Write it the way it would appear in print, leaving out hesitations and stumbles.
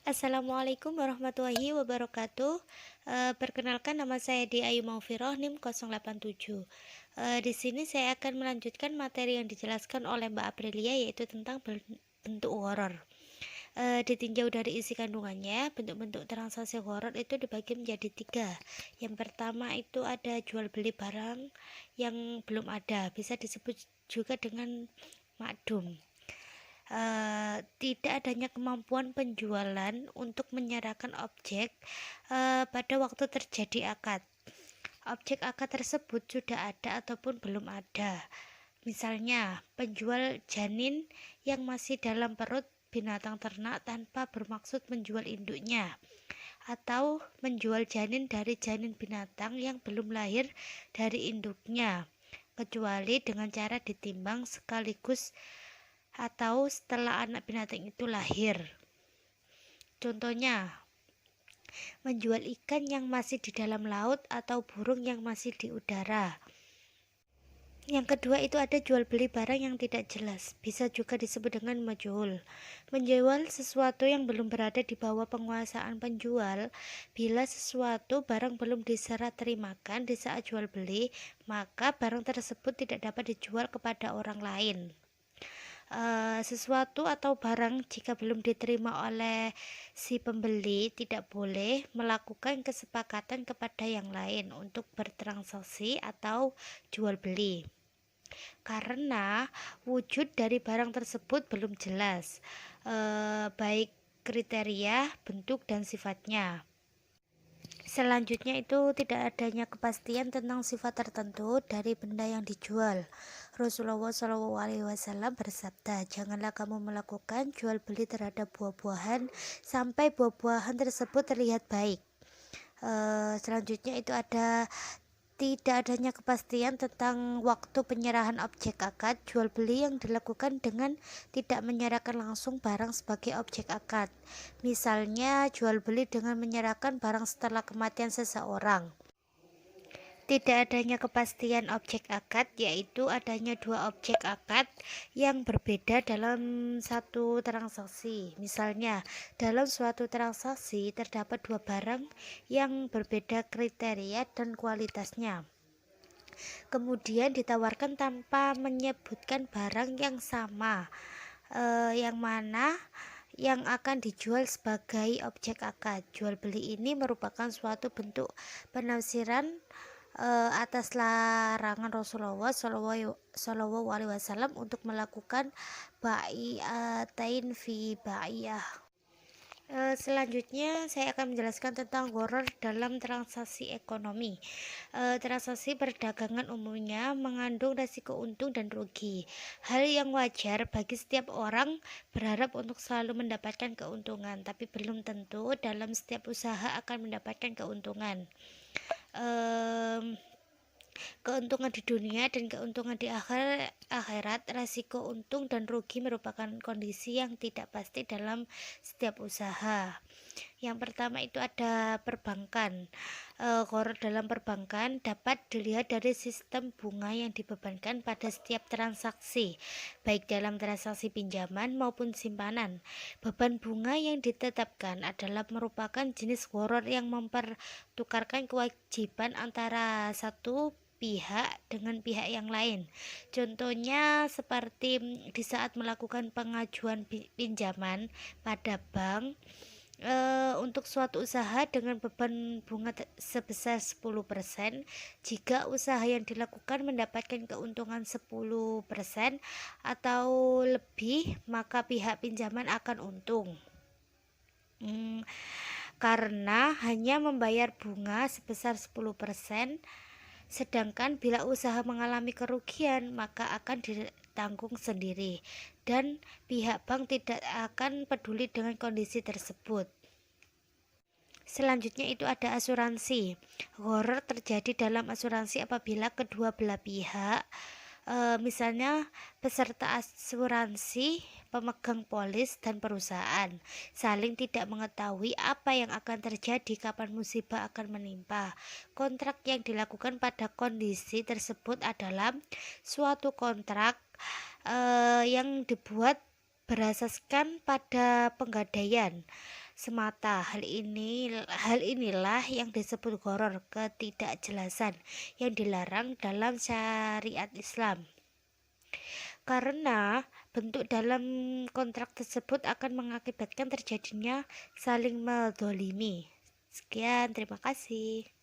Assalamualaikum warahmatullahi wabarakatuh. Perkenalkan nama saya Ayu Maufiroh NIM 087. Di sini saya akan melanjutkan materi yang dijelaskan oleh Mbak Aprilia yaitu tentang bentuk horor. Ditinjau dari isi kandungannya, bentuk-bentuk transaksi horor itu dibagi menjadi tiga. Yang pertama itu ada jual beli barang yang belum ada, bisa disebut juga dengan makdum. Tidak adanya kemampuan penjualan untuk menyerahkan objek pada waktu terjadi akad. Objek akad tersebut sudah ada ataupun belum ada. Misalnya, penjual janin yang masih dalam perut binatang ternak tanpa bermaksud menjual induknya, atau menjual janin dari janin binatang yang belum lahir dari induknya, kecuali dengan cara ditimbang sekaligus atau setelah anak binatang itu lahir. Contohnya, menjual ikan yang masih di dalam laut atau burung yang masih di udara. Yang kedua itu ada jual beli barang yang tidak jelas, bisa juga disebut dengan majhul. Menjual sesuatu yang belum berada di bawah penguasaan penjual. Bila sesuatu barang belum diserah terimakan di saat jual beli, maka barang tersebut tidak dapat dijual kepada orang lain. Sesuatu atau barang jika belum diterima oleh si pembeli tidak boleh melakukan kesepakatan kepada yang lain untuk bertransaksi atau jual beli karena wujud dari barang tersebut belum jelas, baik kriteria, bentuk, dan sifatnya. Selanjutnya itu tidak adanya kepastian tentang sifat tertentu dari benda yang dijual. Rasulullah SAW bersabda, janganlah kamu melakukan jual beli terhadap buah-buahan sampai buah-buahan tersebut terlihat baik. Selanjutnya itu ada tidak adanya kepastian tentang waktu penyerahan objek akad. Jual beli yang dilakukan dengan tidak menyerahkan langsung barang sebagai objek akad. Misalnya jual beli dengan menyerahkan barang setelah kematian seseorang. Tidak adanya kepastian objek akad yaitu adanya dua objek akad yang berbeda dalam satu transaksi. Misalnya, dalam suatu transaksi terdapat dua barang yang berbeda kriteria dan kualitasnya. Kemudian ditawarkan tanpa menyebutkan barang yang sama, yang mana yang akan dijual sebagai objek akad. Jual beli ini merupakan suatu bentuk penafsiran atas larangan Rasulullah SAW untuk melakukan bai'atain fi bai'ah. Selanjutnya saya akan menjelaskan tentang horor dalam transaksi ekonomi. Transaksi perdagangan umumnya mengandung resiko untung dan rugi. Hal yang wajar bagi setiap orang berharap untuk selalu mendapatkan keuntungan, tapi belum tentu dalam setiap usaha akan mendapatkan keuntungan. Keuntungan di dunia dan keuntungan di akhirat, resiko untung dan rugi merupakan kondisi yang tidak pasti dalam setiap usaha. Yang pertama itu ada perbankan. Horor dalam perbankan dapat dilihat dari sistem bunga yang dibebankan pada setiap transaksi, baik dalam transaksi pinjaman maupun simpanan. Beban bunga yang ditetapkan adalah merupakan jenis horor yang mempertukarkan kewajiban antara satu pihak dengan pihak yang lain. Contohnya seperti di saat melakukan pengajuan pinjaman pada bank untuk suatu usaha dengan beban bunga sebesar 10%. Jika usaha yang dilakukan mendapatkan keuntungan 10% atau lebih, maka pihak pinjaman akan untung. Karena hanya membayar bunga sebesar 10%. Sedangkan bila usaha mengalami kerugian, maka akan ditanggung sendiri dan pihak bank tidak akan peduli dengan kondisi tersebut. Selanjutnya itu ada asuransi. Horor terjadi dalam asuransi apabila kedua belah pihak, misalnya peserta asuransi, pemegang polis, dan perusahaan, saling tidak mengetahui apa yang akan terjadi, kapan musibah akan menimpa. Kontrak yang dilakukan pada kondisi tersebut adalah suatu kontrak yang dibuat berasaskan pada penggadaian. semata. Hal inilah yang disebut gharar, ketidakjelasan yang dilarang dalam syariat Islam. Karena bentuk dalam kontrak tersebut akan mengakibatkan terjadinya saling mendolimi. Sekian, terima kasih.